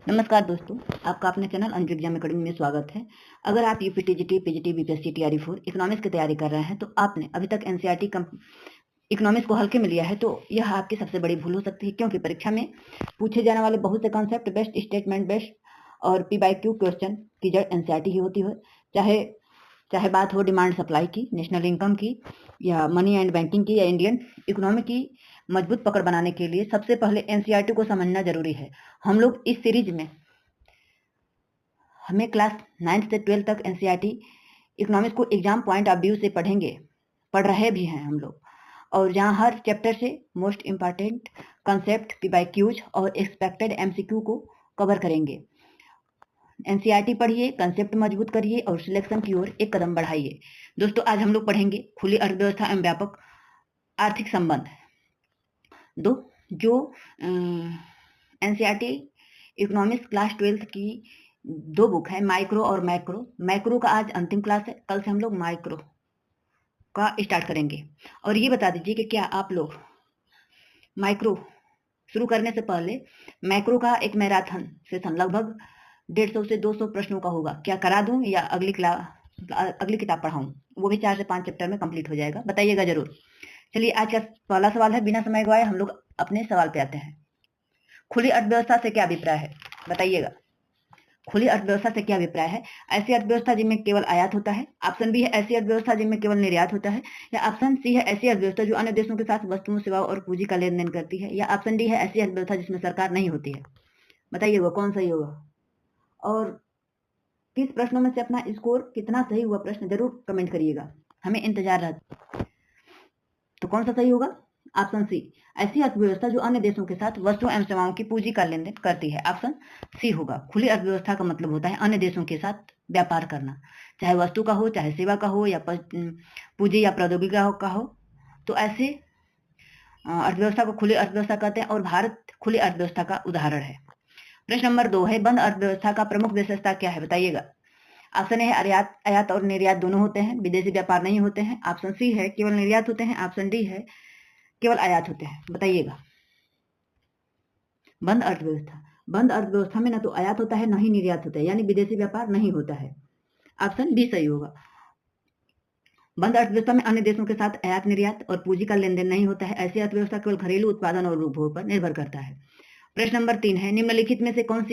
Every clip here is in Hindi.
नमस्कार दोस्तों, आपका अपने चैनल अंजू एग्जाम अकेडमी में स्वागत है। अगर आप UPTGT, PGT, BPSC, TRE 4 economics की तैयारी कर रहे हैं तो आपने अभी तक एनसीईआरटी इकोनॉमिक्स को हल्के में लिया है तो यह आपकी सबसे बड़ी भूल हो सकती है, क्योंकि परीक्षा में पूछे जाने वाले बहुत से कॉन्सेप्ट बेस्ड, स्टेटमेंट बेस्ड और P/Q क्वेश्चन की जड़ एनसीईआरटी ही होती है। चाहे बात हो डिमांड सप्लाई की, नेशनल इनकम की, या मनी एंड बैंकिंग की, या इंडियन इकोनॉमी की मजबूत पकड़ बनाने के लिए सबसे पहले एनसीईआरटी को समझना जरूरी है। हम लोग इस सीरीज में हमें क्लास 9 से 12 तक एनसीईआरटी इकोनॉमिक्स को एग्जाम पॉइंट ऑफ व्यू से पढ़ रहे भी हैं हम लोग, और जहाँ हर चैप्टर से मोस्ट इम्पॉर्टेंट कंसेप्ट, P/Qs और एक्सपेक्टेड एमसीक्यू को कवर करेंगे। एनसीईआरटी पढ़िए, कंसेप्ट मजबूत करिए और सिलेक्शन की ओर एक कदम बढ़ाइए। दोस्तों, आज हम लोग पढ़ेंगे खुली अर्थव्यवस्था एवं व्यापक आर्थिक संबंध। जो एनसीईआरटी इकोनॉमिक्स क्लास 12 की 2 बुक है, माइक्रो और मैक्रो। मैक्रो का आज अंतिम क्लास है, कल से हम लोग माइक्रो का स्टार्ट करेंगे। और ये बता दीजिए कि क्या आप लोग माइक्रो शुरू करने से पहले मैक्रो का एक मैराथन सेशन लगभग 150 से 200 प्रश्नों का होगा, क्या करा दूं या अगली किताब पढ़ाऊं? वो भी 4 से 5 चैप्टर में कंप्लीट हो जाएगा, बताइएगा जरूर। चलिए, आज का पहला सवाल है, बिना समय गवाए हम लोग अपने सवाल पे आते हैं। खुली अर्थव्यवस्था से क्या अभिप्राय है, बताइएगा। खुली अर्थव्यवस्था से क्या अभिप्राय है? ऐसी अर्थव्यवस्था जिनमें केवल आयात होता है। ऑप्शन बी है ऐसी अर्थव्यवस्था जिनमें केवल निर्यात होता है। या ऑप्शन सी है ऐसी अर्थव्यवस्था जो अन्य देशों के साथ वस्तुओं, सेवाओं और पूंजी का लेन देन करती है। या ऑप्शन डी है ऐसी अर्थव्यवस्था जिसमें सरकार नहीं होती है। बताइएगा कौन सही होगा और किस प्रश्नों में से अपना स्कोर कितना सही हुआ, प्रश्न जरूर कमेंट करिएगा, हमें इंतजार रहता। तो कौन सा सही होगा? ऑप्शन सी, ऐसी अर्थव्यवस्था जो अन्य देशों के साथ वस्तुओं एवं सेवाओं की पूंजी का लेन देन करती है। ऑप्शन सी होगा। खुली अर्थव्यवस्था का मतलब होता है अन्य देशों के साथ व्यापार करना, चाहे वस्तु का हो, चाहे सेवा का हो, या पूंजी या प्रौद्योगिकी का हो। तो ऐसे अर्थव्यवस्था को खुली अर्थव्यवस्था कहते हैं और भारत खुली अर्थव्यवस्था का उदाहरण है। प्रश्न नंबर 2 है, बंद अर्थव्यवस्था का प्रमुख विशेषता क्या है, बताइएगा। ऑप्शन ए है आयात और निर्यात दोनों होते हैं, विदेशी व्यापार नहीं होते हैं। ऑप्शन सी है केवल निर्यात होते हैं। ऑप्शन डी है केवल आयात होते हैं। बताइएगा। बंद अर्थव्यवस्था में ना तो आयात होता है, ना ही निर्यात होता है, यानी विदेशी व्यापार नहीं होता है। ऑप्शन बी सही होगा। बंद अर्थव्यवस्था में अन्य देशों के साथ आयात, निर्यात और पूंजी का लेन देन नहीं होता है। ऐसी अर्थव्यवस्था केवल घरेलू उत्पादन और उपभोग पर निर्भर करता है। प्रश्न नंबर 3 है, निम्नलिखित में से कौन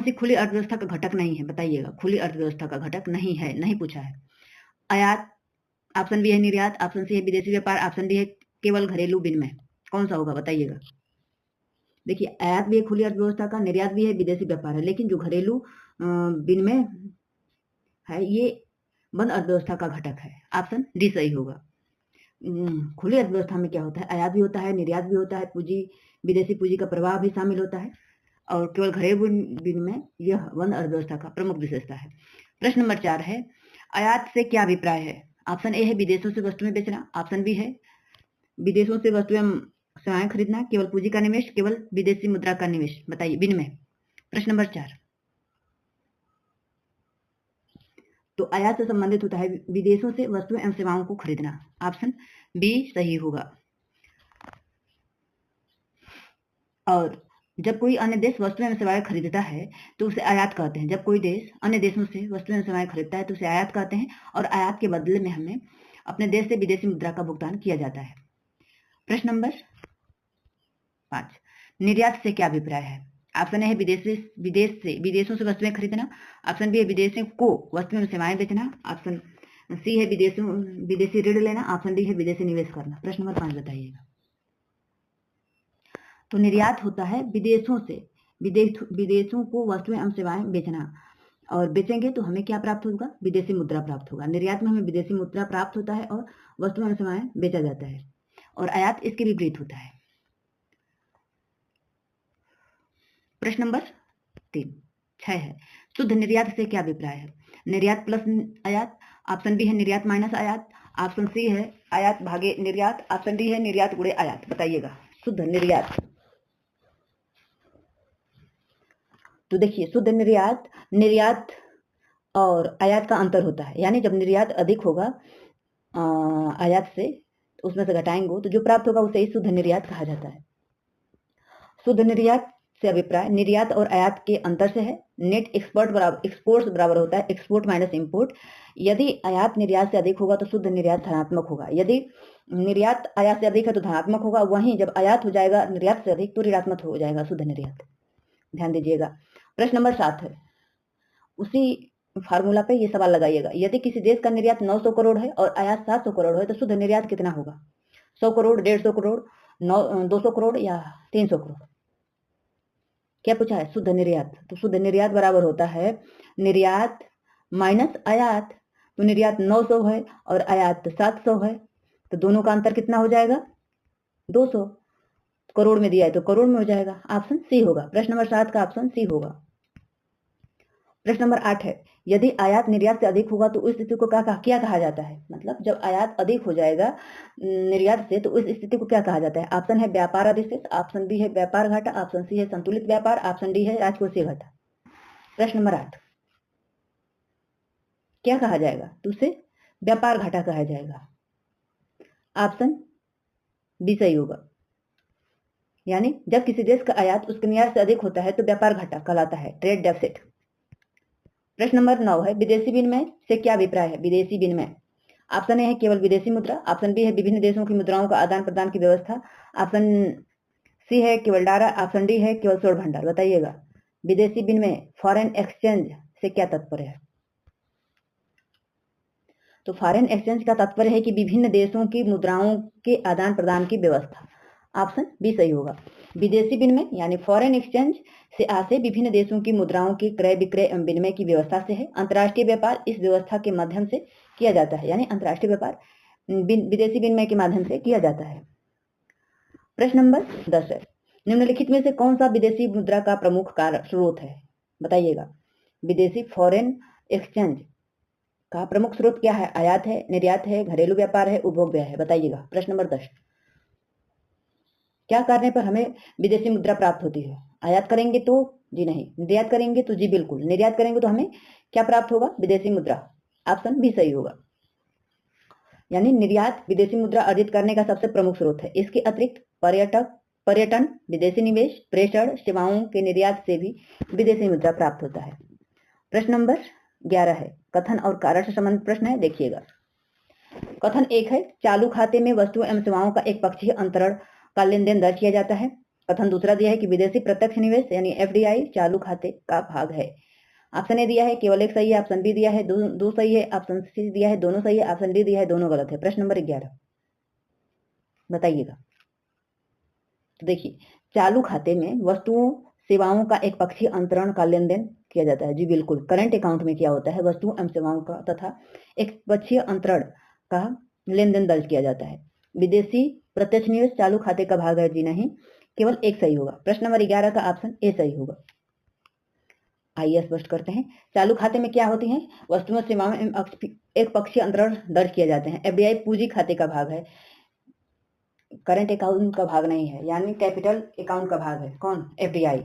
सी खुली अर्थव्यवस्था का घटक नहीं है, बताइएगा। खुली अर्थव्यवस्था का घटक नहीं है, नहीं पूछा है। आयात, ऑप्शन बी है निर्यात, ऑप्शन सी है विदेशी व्यापार, ऑप्शन डी है केवल घरेलू विनिमय। कौन सा होगा, बताइएगा। देखिए, आयात भी है खुली अर्थव्यवस्था का, निर्यात भी है, विदेशी व्यापार है, लेकिन जो घरेलू विनिमय है ये बंद अर्थव्यवस्था का घटक है। ऑप्शन डी सही होगा। खुली अर्थव्यवस्था में क्या होता है, आयात भी होता है, निर्यात भी होता है, विदेशी पूंजी का प्रवाह भी शामिल होता है, और केवल घरेलू विनिमय यह बंद अर्थव्यवस्था का प्रमुख विशेषता है। प्रश्न नंबर 4 है, आयात से क्या अभिप्राय है? ऑप्शन ए है विदेशों से वस्तुएं बेचना, ऑप्शन बी है विदेशों से वस्तुएं सेवाएं खरीदना, केवल पूंजी का निवेश, केवल विदेशी मुद्रा का निवेश, बताइए विनिमय। प्रश्न नंबर 4, तो आयात से संबंधित होता है विदेशों से वस्तुएं एवं सेवाओं को खरीदना। ऑप्शन बी सही होगा। और जब कोई अन्य देश वस्तुएं एवं सेवाएं खरीदता है तो उसे आयात कहते हैं। जब कोई देश अन्य देशों से वस्तुएं एवं सेवाएं खरीदता है तो उसे आयात कहते हैं, और आयात के बदले में हमें अपने देश से विदेशी मुद्रा का भुगतान किया जाता है। प्रश्न नंबर 5, निर्यात से क्या अभिप्राय है? ऑप्शन ए है विदेशों से वस्तुएं खरीदना, ऑप्शन बी है विदेशों को वस्तुएं एवं सेवाएं बेचना, ऑप्शन सी है विदेशी ऋण लेना, ऑप्शन डी है विदेशी निवेश करना। प्रश्न नंबर 5 बताइएगा। तो निर्यात होता है विदेशों को वस्तुएं एवं सेवाएं बेचना, और बेचेंगे तो हमें क्या प्राप्त होगा? विदेशी मुद्रा प्राप्त होगा। निर्यात में हमें विदेशी मुद्रा प्राप्त होता है और वस्तुएं एवं सेवाएं बेचा जाता है, और आयात इसके विपरीत होता है। प्रश्न नंबर 6 है, शुद्ध निर्यात से क्या अभिप्राय है? निर्यात प्लस आयात, ऑप्शन बी है निर्यात माइनस आयात, ऑप्शन सी है आयात भागे निर्यात, ऑप्शन डी है निर्यात गुणे आयात। बताइएगा शुद्ध निर्यात। तो देखिए, शुद्ध निर्यात और आयात का अंतर होता है, यानी जब निर्यात अधिक होगा आयात से, तो उसमें से घटाएंगे तो जो प्राप्त होगा उसे ही शुद्ध निर्यात कहा जाता है। शुद्ध निर्यात से अभिप्राय निर्यात और आयात के अंतर से है। नेट एक्सपोर्ट्स बराबर होता है एक्सपोर्ट माइनस इंपोर्ट। यदि आयात निर्यात से अधिक होगा तो शुद्ध निर्यात धनात्मक होगा। यदि निर्यात आयात से अधिक है तो धनात्मक होगा, वहीं जब आयात हो जाएगा निर्यात से अधिक तो ऋणात्मक हो जाएगा शुद्ध निर्यात। ध्यान दीजिएगा। प्रश्न नंबर 7 है, उसी फार्मूला पे ये सवाल लगाइएगा। यदि किसी देश का निर्यात 900 करोड़ है और आयात 700 करोड़ है तो शुद्ध निर्यात कितना होगा? 100 करोड़, 150 करोड़, 200 करोड़ या 300 करोड़? क्या पूछा है? शुद्ध निर्यात। तो शुद्ध निर्यात बराबर होता है निर्यात माइनस आयात। तो निर्यात 900 है और आयात 700 है, तो दोनों का अंतर कितना हो जाएगा? 200। करोड़ में दिया है तो करोड़ में हो जाएगा। ऑप्शन सी होगा। प्रश्न नंबर 7 का ऑप्शन सी होगा। प्रश्न नंबर 8 है, यदि आयात निर्यात से अधिक होगा तो उस स्थिति को क्या कहा जाता है? मतलब जब आयात अधिक हो जाएगा निर्यात से तो उस स्थिति को क्या कहा जाता है? ऑप्शन है व्यापार अधिशेष, ऑप्शन बी है व्यापार घाटा, ऑप्शन सी है संतुलित व्यापार, ऑप्शन डी है राजकोषीय घाटा। प्रश्न नंबर 8 क्या कहा जाएगा? तो उसे व्यापार घाटा कहा जाएगा। ऑप्शन बी सही होगा। यानी जब किसी देश का आयात उसके निर्यात से अधिक होता है तो व्यापार घाटा कहलाता है, ट्रेड डेफिसिट। प्रश्न नंबर 9 है, विदेशी विनिमय से क्या अभिप्राय है? विदेशी विनिमय, ऑप्शन ए है केवल विदेशी मुद्रा, ऑप्शन बी है विभिन्न देशों की मुद्राओं का आदान प्रदान की व्यवस्था, ऑप्शन सी है केवल डारा, ऑप्शन डी है केवल स्वर्ण भंडार। बताइएगा विदेशी विनिमय फॉरेन एक्सचेंज से क्या तात्पर्य है? तो फॉरेन एक्सचेंज का तात्पर्य है कि विभिन्न देशों की मुद्राओं के आदान प्रदान की व्यवस्था। ऑप्शन बी सही होगा। विदेशी विनिमय यानी फॉरेन एक्सचेंज से आशय विभिन्न देशों की मुद्राओं के क्रय विक्रय एवं विनिमय की व्यवस्था से है। अंतर्राष्ट्रीय व्यापार इस व्यवस्था के माध्यम से किया जाता है, यानी अंतर्राष्ट्रीय व्यापार विदेशी विनिमय के माध्यम से किया जाता है। प्रश्न नंबर 10 है, निम्नलिखित में से कौन सा विदेशी मुद्रा का प्रमुख स्रोत है? बताइएगा विदेशी फॉरेन एक्सचेंज का प्रमुख स्रोत क्या है? आयात है, निर्यात है, घरेलू व्यापार है, उपभोग व्यय है। बताइएगा प्रश्न नंबर 10 क्या करने पर हमें विदेशी मुद्रा प्राप्त होती है? आयात करेंगे तो जी नहीं, निर्यात करेंगे तो जी बिल्कुल, निर्यात करेंगे तो हमें क्या प्राप्त होगा? विदेशी मुद्रा। ऑप्शन बी सही होगा। यानी निर्यात विदेशी मुद्रा अर्जित करने का सबसे प्रमुख स्रोत है। इसके अतिरिक्त पर्यटन, विदेशी निवेश, प्रेषण, सेवाओं के निर्यात से भी विदेशी मुद्रा प्राप्त होता है। प्रश्न नंबर 11 है, कथन और कारण से संबंधित प्रश्न है, देखिएगा। कथन 1 है, चालू खाते में वस्तुओं एवं सेवाओं का एक पक्षीय अंतरण का लेन देन दर्ज किया जाता है। कथन दूसरा दिया है कि विदेशी प्रत्यक्ष निवेश यानी एफडीआई चालू खाते का भाग है। ऑप्शन ए दिया है केवल एक सही है, ऑप्शन बी दिया है दो सही है, ऑप्शन सी दिया है दोनों सही है, ऑप्शन डी दिया है दोनों गलत है। प्रश्न नंबर 11 बताइएगा। तो देखिए चालू खाते में वस्तुओं सेवाओं का एक पक्षीय अंतरण का लेन देन किया जाता है। जी बिल्कुल, करंट अकाउंट में क्या होता है? वस्तुओं एवं सेवाओं का तथा एक पक्षीय अंतरण का लेन देन दर्ज किया जाता है। विदेशी प्रत्यक्ष निवेश चालू खाते का भाग है? जी नहीं, केवल एक सही होगा। प्रश्न नंबर 11 का ऑप्शन ए सही होगा। आइए स्पष्ट करते हैं, चालू खाते में क्या होती हैं? वस्तुओं सेवाओं एवं एक पक्षीय अंतरण दर्ज किए जाते हैं। एफडीआई पूंजी खाते का भाग है, करंट अकाउंट का भाग नहीं है, यानी कैपिटल अकाउंट का भाग है। कौन? एफडीआई।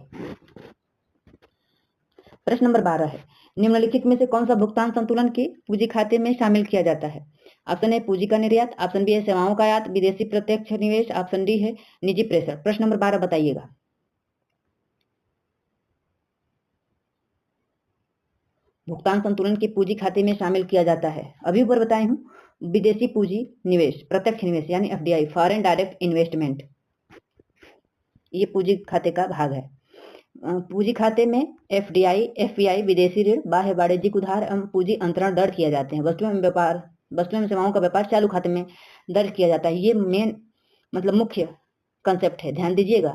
प्रश्न नंबर 12 है, निम्नलिखित में से कौन सा भुगतान संतुलन के पूंजी खाते में शामिल किया जाता है? ऑप्शन ए पूंजी का निर्यात, ऑप्शन बी है सेवाओं का आयात, विदेशी प्रत्यक्ष निवेश, ऑप्शन डी है निजी प्रेषण। प्रश्न नंबर 12 बताइएगा। भुगतान संतुलन के पूंजी खाते में शामिल किया जाता है, अभी ऊपर बताए हूं, विदेशी पूंजी निवेश, प्रत्यक्ष निवेश यानी एफडीआई, फॉरेन डायरेक्ट इन्वेस्टमेंट, ये पूंजी खाते का भाग है। पूंजी खाते में एफडीआई, एफपीआई, विदेशी ऋण, बाह्य वाणिज्यिक उधार एवं पूंजी अंतरण दर्ज किया जाते हैं। वस्तुओं एवं सेवाओं का व्यापार चालू खाते में दर्ज किया जाता है। ये मेन मतलब मुख्य कंसेप्ट है, ध्यान दीजिएगा।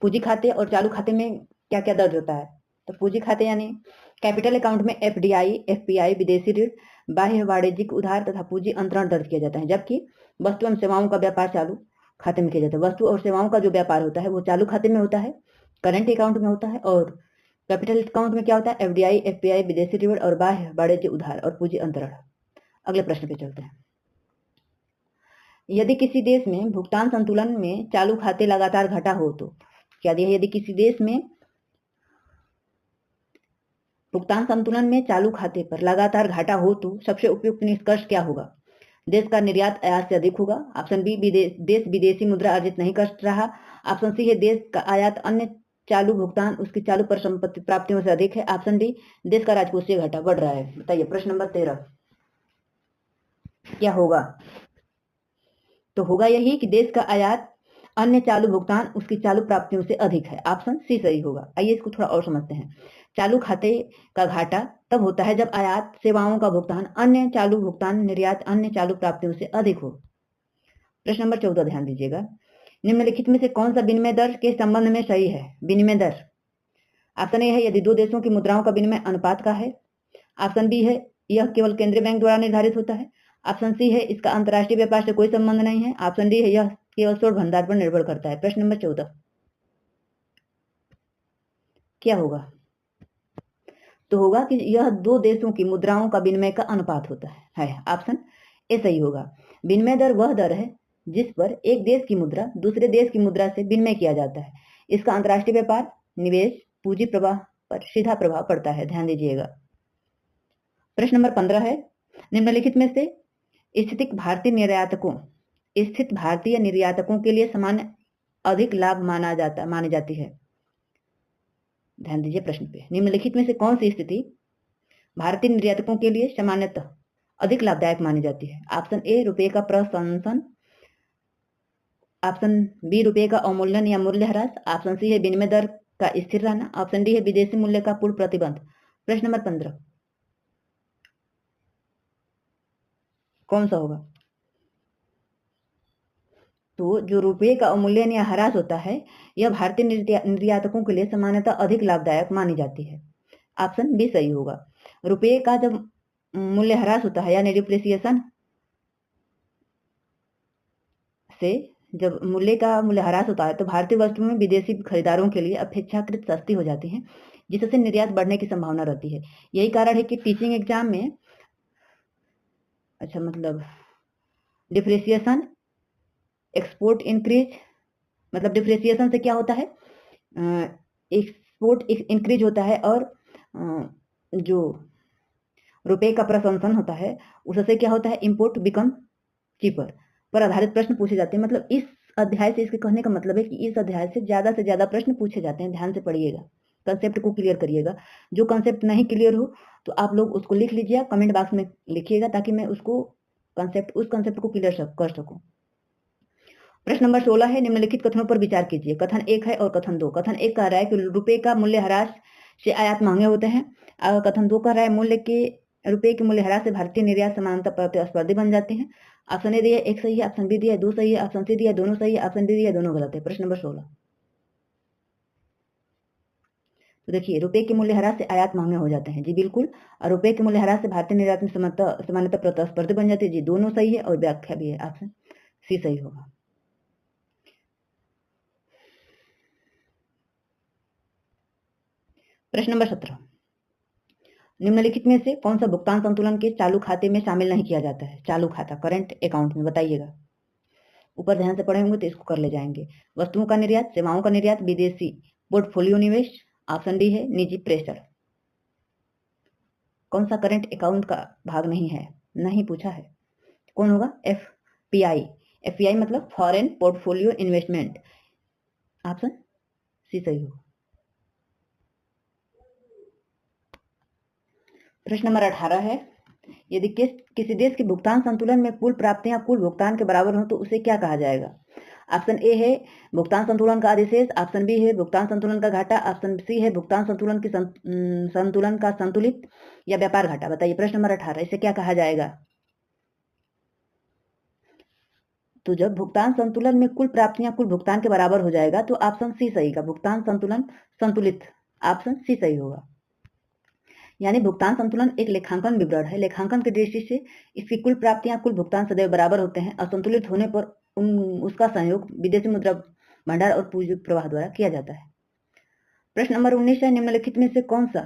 पूंजी खाते और चालू खाते में क्या क्या दर्ज होता है? तो पूंजी खाते यानी कैपिटल अकाउंट में एफडीआई, एफपीआई, विदेशी ऋण, बाह्य वाणिज्यिक उधार तथा पूंजी अंतरण दर्ज किया जाता है। जबकि वस्तु एवं सेवाओं का व्यापार चालू खाते में किया जाता है। वस्तु और सेवाओं का जो व्यापार होता है वो चालू खाते में होता है, करंट अकाउंट में होता है, और कैपिटल अकाउंट में क्या होता है? एफडीआई, एफपीआई, विदेशी ऋण और बाह्य वाणिज्य उधार और पूंजी अंतरण। अगले प्रश्न पे चलते हैं। यदि किसी देश में भुगतान संतुलन में चालू खाते लगातार घटा हो तो क्या दिया है? यदि किसी देश में भुगतान संतुलन में चालू खाते पर लगातार घाटा हो तो सबसे उपयुक्त निष्कर्ष क्या होगा? देश का निर्यात आयात से अधिक होगा, ऑप्शन बी देश विदेशी मुद्रा अर्जित नहीं कर रहा, ऑप्शन सी है देश का आयात अन्य चालू भुगतान उसकी चालू परिसंपत्ति प्राप्तियों से अधिक है। ऑप्शन डी, देश का राजकोषीय घाटा बढ़ रहा है। बताइए प्रश्न नंबर 13 क्या होगा? तो होगा यही कि देश का आयात अन्य चालू भुगतान उसकी चालू प्राप्तियों से अधिक है। ऑप्शन सी सही होगा। आइए इसको थोड़ा और समझते हैं। चालू खाते का घाटा तब होता है जब आयात सेवाओं का भुगतान अन्य चालू भुगतान निर्यात अन्य चालू प्राप्तियों से अधिक हो। प्रश्न नंबर 14 ध्यान दीजिएगा। निम्नलिखित में से कौन सा विनिमय दर के संबंध में सही है? विनिमय दर, ऑप्शन ए है यदि दो देशों की मुद्राओं का विनिमय अनुपात का है। ऑप्शन बी है यह केवल केंद्रीय बैंक द्वारा निर्धारित होता है। ऑप्शन सी है इसका अंतर्राष्ट्रीय व्यापार से कोई संबंध नहीं है। ऑप्शन डी है यह केवल स्वर भंडार पर निर्भर करता है। प्रश्न नंबर 14 क्या होगा? तो होगा कि यह दो देशों की मुद्राओं का विनिमय का अनुपात होता है। ऑप्शन ए सही होगा। विनिमय दर वह दर है जिस पर एक देश की मुद्रा दूसरे देश की मुद्रा से विनिमय किया जाता है। इसका अंतर्राष्ट्रीय व्यापार, निवेश, पूंजी प्रवाह पर सीधा प्रभाव पड़ता है। ध्यान दीजिएगा। प्रश्न नंबर 15 है निम्नलिखित में से स्थित भारतीय निर्यातकों के लिए सामान्य अधिक लाभ मानी जाती है। ध्यान दीजिए प्रश्न पे। निम्नलिखित में से कौन सी स्थिति भारतीय निर्यातकों के लिए सामान्यतः अधिक लाभदायक मानी जाती है? ऑप्शन ए रुपये का प्रशंसन, ऑप्शन बी रुपये का अवमूल्यन या मूल्यह्रास, ऑप्शन सी है विनिमय दर का स्थिर रहना, ऑप्शन डी है विदेशी मूल्य का पूर्ण प्रतिबंध। प्रश्न नंबर 15 कौन सा होगा? तो जो रुपये का अवमूल्यन या ह्रास होता है यह भारतीय निर्यातकों के लिए सामान्यतः अधिक लाभदायक मानी जाती है। ऑप्शन बी सही होगा। रुपये का जब मूल्य ह्रास होता है यानी डिप्रिसिएशन से जब मूल्य का मूल्य ह्रास होता है तो भारतीय वस्तुएं विदेशी खरीदारों के लिए अपेक्षाकृत सस्ती हो जाती हैं, जिससे निर्यात बढ़ने की संभावना रहती है। यही कारण है कि टीचिंग एग्जाम में डिप्रिसिएशन एक्सपोर्ट इंक्रीज, मतलब डिप्रिसिएशन से क्या होता है, एक्सपोर्ट इंक्रीज होता है और जो रुपये का प्रशंसन होता है उससे क्या होता है, इंपोर्ट बिकम चीपर पर आधारित प्रश्न पूछे जाते हैं। मतलब इस अध्याय से इसके कहने का मतलब है कि इस अध्याय से ज्यादा प्रश्न पूछे जाते हैं। ध्यान से पढ़िएगा, कंसेप्ट को क्लियर करिएगा। जो कंसेप्ट नहीं क्लियर हो तो आप लोग उसको लिख लीजिए, कमेंट बॉक्स में लिखिएगा ताकि मैं उस कंसेप्ट को क्लियर कर सकूं। प्रश्न नंबर 16 है निम्नलिखित कथनों पर विचार कीजिए। कथन 1 है और कथन 2। कथन 1 कह रहा है कि रुपये का मूल्य ह्रास से आयात महंगे होते हैं। कथन 2 कह रहा है रुपये के मूल्य ह्रास से भारतीय निर्यात समानता प्रतिस्पर्धी बन जाते हैं। ऑप्शन ए दिया है 1 सही है, ऑप्शन बी दिया है 2 सही है, ऑप्शन सी दिया है दोनों सही है, ऑप्शन डी दिया है दोनों गलत है। प्रश्न नंबर 16 तो देखिए रुपये के मूल्य ह्रास से आयात महंगे हो जाते हैं। जी बिल्कुल। और रुपये के मूल्य ह्रास से भारतीय निर्यात में समानता प्रतिस्पर्धी बन जाती है। जी दोनों सही है और व्याख्या भी है, ऑप्शन सी सही होगा। प्रश्न नंबर 17 निम्नलिखित में से कौन सा भुगतान संतुलन के चालू खाते में शामिल नहीं किया जाता है? चालू खाता, करंट अकाउंट में, बताइएगा। ऊपर ध्यान से पढ़े होंगे तो इसको कर ले जाएंगे। वस्तुओं का निर्यात, सेवाओं का निर्यात, विदेशी पोर्टफोलियो निवेश, ऑप्शन डी है निजी प्रेषण। कौन सा करंट अकाउंट का भाग नहीं है? नहीं पूछा है। कौन होगा? एफपीआई। एफपीआई मतलब foreign portfolio investment, option C सही होगा। प्रश्न नंबर 18 है यदि किसी देश के भुगतान संतुलन में कुल प्राप्तियां कुल भुगतान के बराबर हो तो उसे क्या कहा जाएगा? ऑप्शन ए है भुगतान संतुलन का अधिशेष, ऑप्शन बी है भुगतान संतुलन का घाटा, ऑप्शन सी है भुगतान संतुलन का संतुलित या व्यापार घाटा। बताइए प्रश्न नंबर 18 इसे क्या कहा जाएगा? तो जब भुगतान संतुलन में कुल प्राप्तियां कुल भुगतान के बराबर हो जाएगा तो ऑप्शन सी सही का भुगतान संतुलन संतुलित, ऑप्शन सी सही होगा। यानी भुगतान संतुलन एक लेखांकन विवरण है। लेखांकन की दृष्टि से इसकी कुल प्राप्तियां कुल भुगतान सदैव बराबर होते हैं। असंतुलित होने पर उसका संयोग विदेशी मुद्रा भंडार और पूंजी प्रवाह द्वारा किया जाता है। प्रश्न नंबर 19 है निम्नलिखित में से कौन सा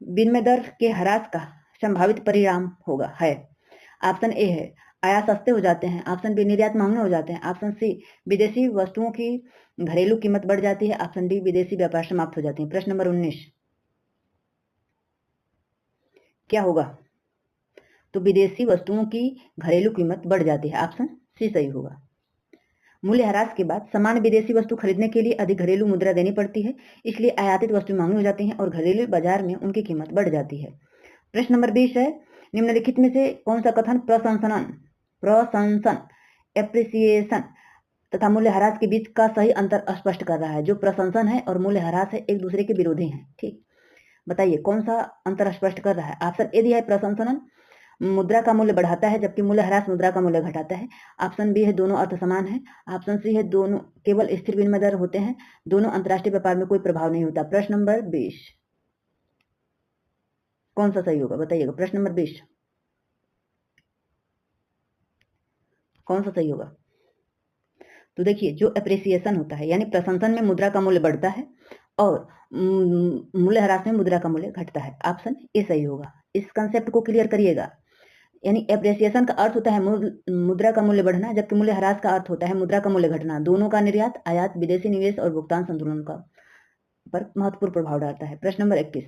विनिमय दर के ह्रास का संभावित परिणाम होगा? है ऑप्शन ए है आयात सस्ते हो जाते हैं, ऑप्शन बी निर्यात महंगे हो जाते हैं, ऑप्शन सी विदेशी वस्तुओं की घरेलू कीमत बढ़ जाती है, ऑप्शन डी विदेशी व्यापार समाप्त हो जाते हैं। प्रश्न नंबर 19 क्या होगा? तो विदेशी वस्तुओं की घरेलू कीमत बढ़ जाती है, ऑप्शन सी सही होगा। मूल्यह्रास के बाद समान विदेशी वस्तु खरीदने के लिए अधिक घरेलू मुद्रा देनी पड़ती है, इसलिए आयातित वस्तु महंगी हो जाती हैं और घरेलू बाजार में उनकी कीमत बढ़ जाती है। प्रश्न नंबर 20 है, निम्नलिखित में से कौन सा कथन प्रशंसन एप्रिसिएशन तथा मूल्यह्रास के बीच का सही अंतर स्पष्ट कर रहा है? जो प्रशंसन है और मूल्यह्रास है एक दूसरे के विरोधी हैं। ठीक, बताइए कौन सा अंतर स्पष्ट कर रहा है? ऑप्शन ए दिया है, प्रशंसन मुद्रा का मूल्य बढ़ाता है जबकि मूल्यह्रास मुद्रा का मूल्य घटाता है। ऑप्शन बी है, दोनों अर्थ समान है। ऑप्शन सी है, दोनों केवल स्थिर विनिमय दर होते हैं, दोनों अंतर्राष्ट्रीय व्यापार में कोई प्रभाव नहीं होता। प्रश्न नंबर 20 कौन सा सही होगा, बताइएगा। प्रश्न नंबर 20 कौन सा सही होगा? तो देखिए, जो एप्रिसिएशन होता है यानी प्रशंसन में मुद्रा का मूल्य बढ़ता है और मूल्यह्रास में मुद्रा का मूल्य घटता है। ऑप्शन ए सही होगा। इस कंसेप्ट को क्लियर करिएगा। यानी एप्रिसिएशन का अर्थ होता है मुद्रा का मूल्य बढ़ना, जबकि मूल्यह्रास का अर्थ होता है मुद्रा का मूल्य घटना। दोनों का निर्यात, आयात, विदेशी निवेश और भुगतान संतुलन का पर महत्वपूर्ण प्रभाव डालता है। प्रश्न नंबर 21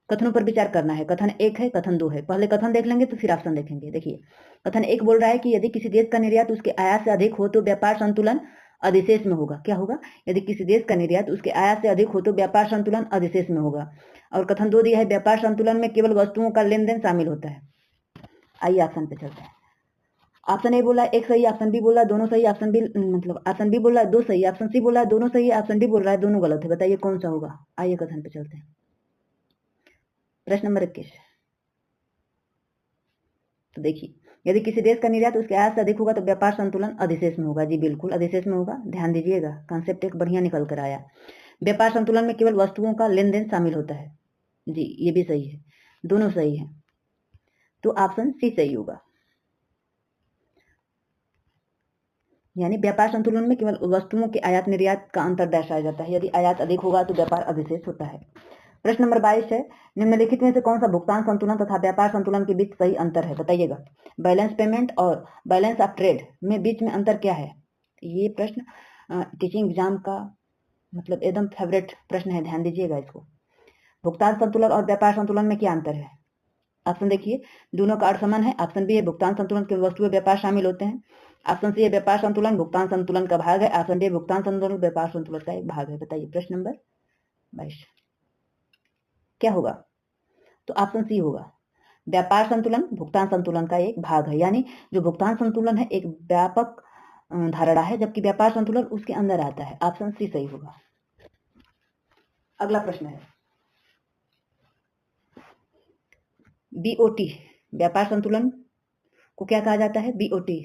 कथनों पर विचार करना है। कथन 1 है, कथन 2 है। पहले कथन देख लेंगे तो फिर ऑप्शन देखेंगे। देखिए, कथन 1 बोल रहा है कि यदि किसी देश का निर्यात उसके आयात से अधिक हो तो व्यापार संतुलन अधिशेष में होगा। क्या होगा? यदि किसी देश का निर्यात उसके आयात से अधिक हो तो व्यापार संतुलन अधिशेष में होगा। और कथन 2 दिया है, व्यापार संतुलन में केवल वस्तुओं का लेन देन शामिल होता है। आइए ऑप्शन पे चलते हैं। ऑप्शन ए बोला एक सही, ऑप्शन बी बोला दोनों सही, ऑप्शन बी बोला दो सही, ऑप्शन सी बोला दोनों सही, ऑप्शन डी बोल रहा है दोनों गलत है। बताइए कौन सा होगा? आइए कथन पे चलते हैं। प्रश्न नंबर 21 तो देखिए, यदि किसी देश का निर्यात उसके आयात से अधिक होगा तो व्यापार संतुलन अधिशेष में होगा। जी बिल्कुल, अधिशेष में होगा। ध्यान दीजिएगा, कंसेप्ट एक बढ़िया निकल कर आया। व्यापार संतुलन में केवल वस्तुओं का लेन देन शामिल होता है। जी ये भी सही है, दोनों सही है। तो ऑप्शन सी सही होगा। यानी व्यापार संतुलन में केवल वस्तुओं के आयात निर्यात का अंतर दर्शाया जाता है। यदि आयात अधिक होगा तो व्यापार अधिशेष होता है। प्रश्न नंबर 22 है, निम्नलिखित में से कौन सा भुगतान संतुलन तथा व्यापार संतुलन के बीच सही अंतर है? बताइएगा। बैलेंस पेमेंट और बैलेंस ऑफ ट्रेड में बीच में अंतर क्या है? ये प्रश्न टीचिंग एग्जाम का मतलब एकदम फेवरेट प्रश्न है, ध्यान दीजिएगा इसको। भुगतान संतुलन और व्यापार संतुलन में क्या अंतर है? ऑप्शन देखिए, दोनों का अर्थ समान है। ऑप्शन बी है, भुगतान संतुलन के वस्तु व व्यापार शामिल होते हैं। ऑप्शन सी है, व्यापार संतुलन भुगतान संतुलन का भाग है। ऑप्शन डी, भुगतान संतुलन व्यापार संतुलन का एक भाग है। बताइए प्रश्न नंबर 22 क्या होगा? तो ऑप्शन सी होगा, व्यापार संतुलन भुगतान संतुलन का एक भाग है। यानी जो भुगतान संतुलन है एक व्यापक धारणा है, जबकि व्यापार संतुलन उसके अंदर आता है। ऑप्शन सी सही होगा। अगला प्रश्न है, बीओटी व्यापार संतुलन को क्या कहा जाता है? बीओटी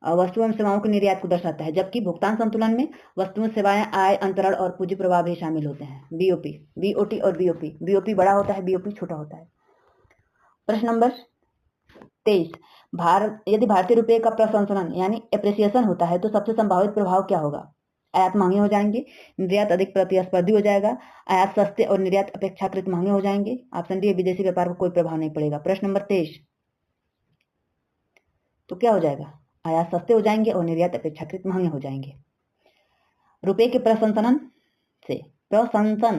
वस्तुओं एवं सेवाओं के निर्यात को दर्शाता है, जबकि भुगतान संतुलन में वस्तुएं, सेवाएं, आय, अंतरण और पूंजी प्रवाह भी शामिल होते हैं। बीओटी और बीओपी बड़ा होता है, बीओपी छोटा होता है। प्रश्न नंबर 23 यदि भारतीय रुपये का प्रशंसन यानी एप्रिसिएशन होता है तो सबसे संभावित प्रभाव क्या होगा? आयात महंगे हो जाएंगे, निर्यात अधिक प्रतिस्पर्धी हो जाएगा, आयात सस्ते और निर्यात अपेक्षाकृत महंगे हो जाएंगे। ऑप्शन डी, विदेशी व्यापार को कोई प्रभाव नहीं पड़ेगा। प्रश्न नंबर 23 तो क्या हो जाएगा? आयात सस्ते हो जाएंगे और निर्यात अपेक्षाकृत महंगे हो जाएंगे। रुपये के प्रशंसन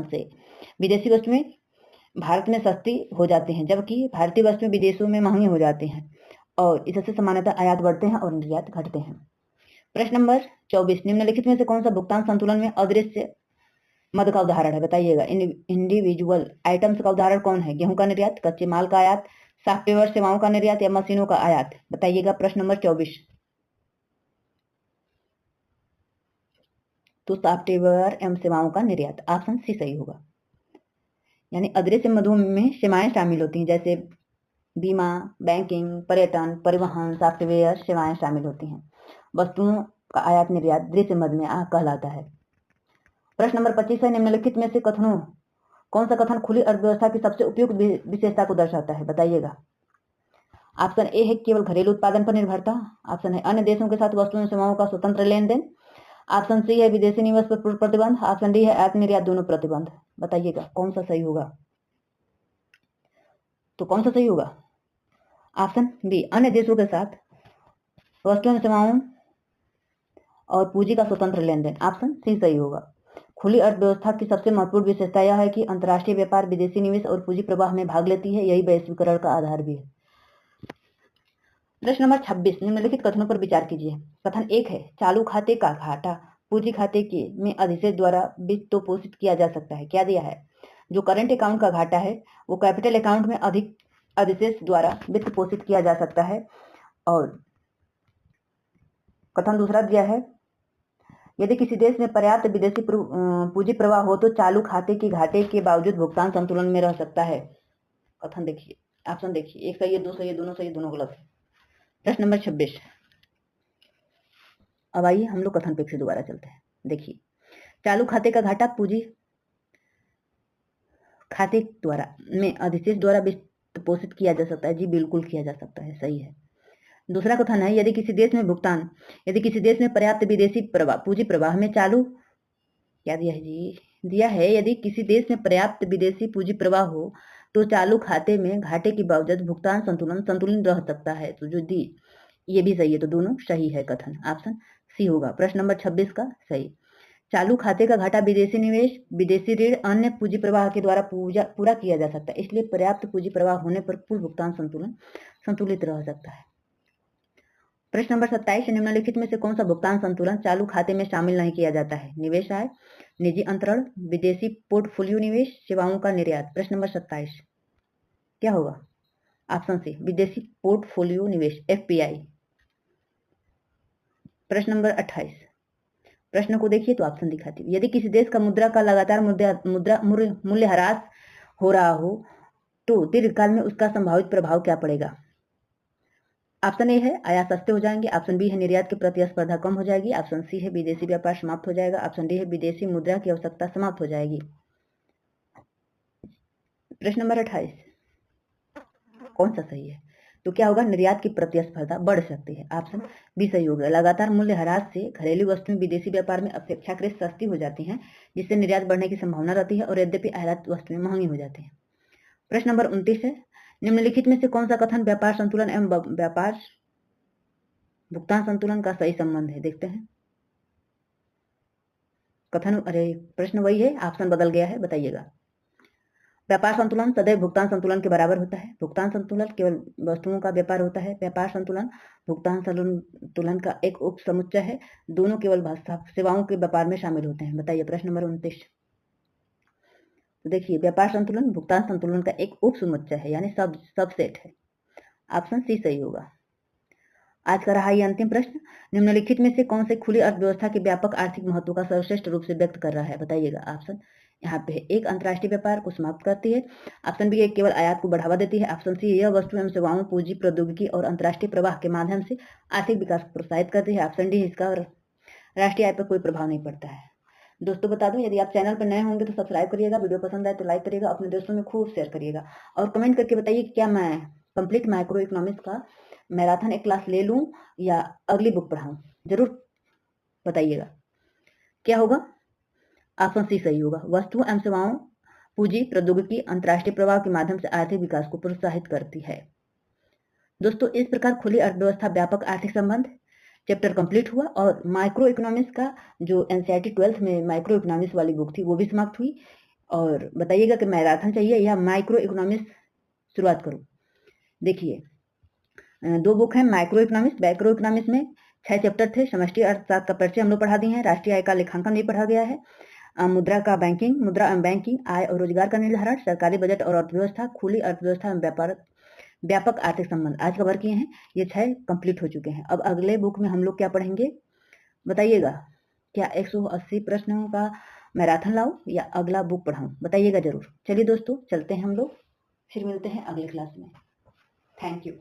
से विदेशी वस्तुएं भारत में सस्ती हो जाती हैं, जबकि भारतीय वस्तुएं विदेशों में महंगी हो जाती हैं और इससे सामान्यतः आयात बढ़ते हैं और निर्यात घटते हैं। प्रश्न नंबर 24 निम्नलिखित में से कौन सा भुगतान संतुलन में अदृश्य मद का उदाहरण है? बताइएगा। इंडिविजुअल आइटम्स का उदाहरण कौन है? गेहूं का निर्यात, कच्चे माल का आयात, सॉफ्टवेयर सेवाओं का निर्यात या मशीनों का आयात? बताइएगा। प्रश्न नंबर 24 तो सॉफ्टवेयर एवं सेवाओं का निर्यात। ऑप्शन सी सही होगा। यानी अदृश्य मदों में सेवाएं शामिल होती हैं, जैसे बीमा, बैंकिंग, पर्यटन, परिवहन, सॉफ्टवेयर सेवाएं शामिल होती हैं। वस्तुओं का आयात निर्यात दृश्य मद में कहलाता है। प्रश्न नंबर 25 है, निम्नलिखित में से कथनों कौन सा कथन खुली अर्थव्यवस्था की सबसे उपयुक्त विशेषता को दर्शाता है? बताइएगा। ऑप्शन ए है, केवल घरेलू उत्पादन पर निर्भरता। ऑप्शन है, अन्य देशों के साथ वस्तुओं और सेवाओं का स्वतंत्र लेन देन। ऑप्शन सी है, विदेशी निवेश पर प्रतिबंध। ऑप्शन डी है, आयात निर्यात दोनों प्रतिबंध। बताइएगा कौन सा सही होगा? तो कौन सा सही होगा? ऑप्शन बी, अन्य देशों के साथ वस्तुओं, सेवाओं और पूंजी का स्वतंत्र लेन देन। ऑप्शन सी सही होगा। खुली अर्थव्यवस्था की सबसे महत्वपूर्ण विशेषता यह है कि अंतर्राष्ट्रीय व्यापार, विदेशी निवेश और पूंजी प्रवाह में भाग लेती है। यही वैश्वीकरण का आधार भी है। प्रश्न नंबर 26, निम्नलिखित कथनों पर विचार कीजिए। कथन 1 है, चालू खाते का घाटा पूंजी खाते के में अधिशेष द्वारा वित्त पोषित किया जा सकता है। क्या दिया है? जो करंट अकाउंट का घाटा है वो कैपिटल अकाउंट में अधिक अधिशेष द्वारा वित्त पोषित किया जा सकता है। और कथन दूसरा दिया है, यदि किसी देश में पर्याप्त विदेशी पूंजी प्रवाह हो तो चालू खाते के घाटे के बावजूद भुगतान संतुलन में रह सकता है। कथन देखिए, ऑप्शन देखिए, एक सही है, दो सही है, दोनों सही है, दोनों गलत है। प्रश्न नंबर 26। अब आइए हम लोग कथन पे फिर दोबारा चलते हैं। देखिए, चालू खाते का घाटा पूंजी खाते द्वारा में अधिशेष द्वारा वित्त पोषित किया जा सकता है। जी बिल्कुल किया जा सकता है, सही है। दूसरा कथन है, यदि किसी देश में पर्याप्त विदेशी पूंजी प्रवाह में चालू, क्या दिया है जी? दिया है यदि किसी देश में पर्याप्त विदेशी पूंजी प्रवाह हो तो चालू खाते में घाटे के बावजूद भुगतान संतुलन रह सकता है। तो जो दी ये भी सही है, तो दोनों सही है। कथन ऑप्शन सी होगा प्रश्न नंबर 26 का सही। चालू खाते का घाटा विदेशी निवेश, विदेशी ऋण, अन्य पूंजी प्रवाह के द्वारा पूरा किया जा सकता है। इसलिए पर्याप्त पूंजी प्रवाह होने पर कुल भुगतान संतुलित रह सकता है। प्रश्न नंबर 27, निम्नलिखित में से कौन सा भुगतान संतुलन चालू खाते में शामिल नहीं किया जाता है? निवेश आय, निजी अंतरण, विदेशी पोर्टफोलियो निवेश, सेवाओं का निर्यात। प्रश्न नंबर 27 क्या होगा? ऑप्शन सी, विदेशी पोर्टफोलियो निवेश, एफपीआई। प्रश्न नंबर 28, प्रश्न को देखिए तो ऑप्शन दिखाती हूँ। यदि किसी देश का मुद्रा का लगातार मुद्रा मूल्यह्रास हो रहा हो तो दीर्घकाल में उसका संभावित प्रभाव क्या पड़ेगा? ऑप्शन ए है आयात सस्ते हो जाएंगे, ऑप्शन बी है निर्यात की प्रतिस्पर्धा कम हो जाएगी, ऑप्शन सी है विदेशी व्यापार समाप्त हो जाएगा, ऑप्शन डी है विदेशी मुद्रा की आवश्यकता समाप्त हो जाएगी। प्रश्न नंबर 28 कौन सा सही है? तो क्या होगा? निर्यात की प्रतिस्पर्धा बढ़ सकती है। ऑप्शन बी सही होगा। लगातार मूल्यह्रास से घरेलू वस्तुएं विदेशी व्यापार में अपेक्षाकृत सस्ती हो जाती हैं, जिससे निर्यात बढ़ने की संभावना रहती है और यद्यपि आयात वस्तुएं महंगी हो जाती हैं। प्रश्न नंबर 29 है, निम्नलिखित में से कौन सा कथन व्यापार संतुलन एवं व्यापार भुगतान संतुलन का सही संबंध है? देखते हैं कथन। प्रश्न वही है, ऑप्शन बदल गया है, बताइएगा। व्यापार संतुलन सदैव भुगतान संतुलन के बराबर होता है। भुगतान संतुलन केवल वस्तुओं का व्यापार होता है। व्यापार संतुलन भुगतान संतुलन का एक उप समुच्चय है। दोनों केवल सेवाओं के व्यापार में शामिल होते हैं। बताइए प्रश्न नंबर 29। तो देखिए, व्यापार संतुलन भुगतान संतुलन का एक उप समुच्चय है, यानी सबसेट है। ऑप्शन सी सही होगा। आज का रहा ये अंतिम प्रश्न, निम्नलिखित में से कौन से खुली अर्थव्यवस्था के व्यापक आर्थिक महत्व का सर्वश्रेष्ठ रूप से व्यक्त कर रहा है? बताइएगा। ऑप्शन यहाँ पे है, एक अंतर्राष्ट्रीय व्यापार को समाप्त करती है, ऑप्शन बी केवल आयात को बढ़ावा देती है, ऑप्शन सी यह वस्तु एवं सेवाओं, पूंजी, प्रौद्योगिकी और अंतर्राष्ट्रीय प्रवाह के माध्यम से आर्थिक विकास को प्रोत्साहित करती है, ऑप्शन डी इसका राष्ट्रीय आय पर कोई प्रभाव नहीं पड़ता है। दोस्तों बता दूं, यदि आप चैनल पर नए होंगे तो सब्सक्राइब करिएगा, वीडियो पसंद आए तो लाइक करिएगा, अपने दोस्तों में खूब शेयर करिएगा और कमेंट करके बताइए क्या मैं कंप्लीट माइक्रो इकोनॉमिक्स का मैराथन एक क्लास ले लूं या अगली बुक पढ़ाऊं? जरूर बताइएगा। क्या होगा? ऑप्शन सी सही होगा। वस्तुओं एवं सेवाओं, पूंजी, प्रौद्योगिकी अंतर्राष्ट्रीय प्रवाह के माध्यम से आर्थिक विकास को प्रोत्साहित करती है। दोस्तों इस प्रकार खुली अर्थव्यवस्था व्यापक आर्थिक संबंध चैप्टर कंप्लीट हुआ और माइक्रो इकोनॉमिक्स का जो एनसीईआरटी 12th में माइक्रो इकोनॉमिक्स वाली बुक थी वो भी समाप्त हुई। और बताइएगा कि मैराथन चाहिए या माइक्रो इकोनॉमिक्स शुरुआत करूं? देखिए, दो बुक है माइक्रो इकोनॉमिक्स। माइक्रो इकोनॉमिक्स में 6 चैप्टर थे। समष्टि अर्थशास्त्र का परिचय हम लोग पढ़ा दिए हैं, राष्ट्रीय आय का लेखांकन भी पढ़ा गया है, मुद्रा एवं बैंकिंग, आय और रोजगार का निर्धारण, सरकारी बजट और अर्थव्यवस्था, खुली अर्थव्यवस्था एवं व्यापक आर्थिक संबंध आज कवर किए हैं। ये 6 कंप्लीट हो चुके हैं। अब अगले बुक में हम लोग क्या पढ़ेंगे बताइएगा? क्या 180 प्रश्नों का मैराथन लाऊं या अगला बुक पढ़ाऊं? बताइएगा जरूर। चलिए दोस्तों चलते हैं हम लोग, फिर मिलते हैं अगले क्लास में। Thank you.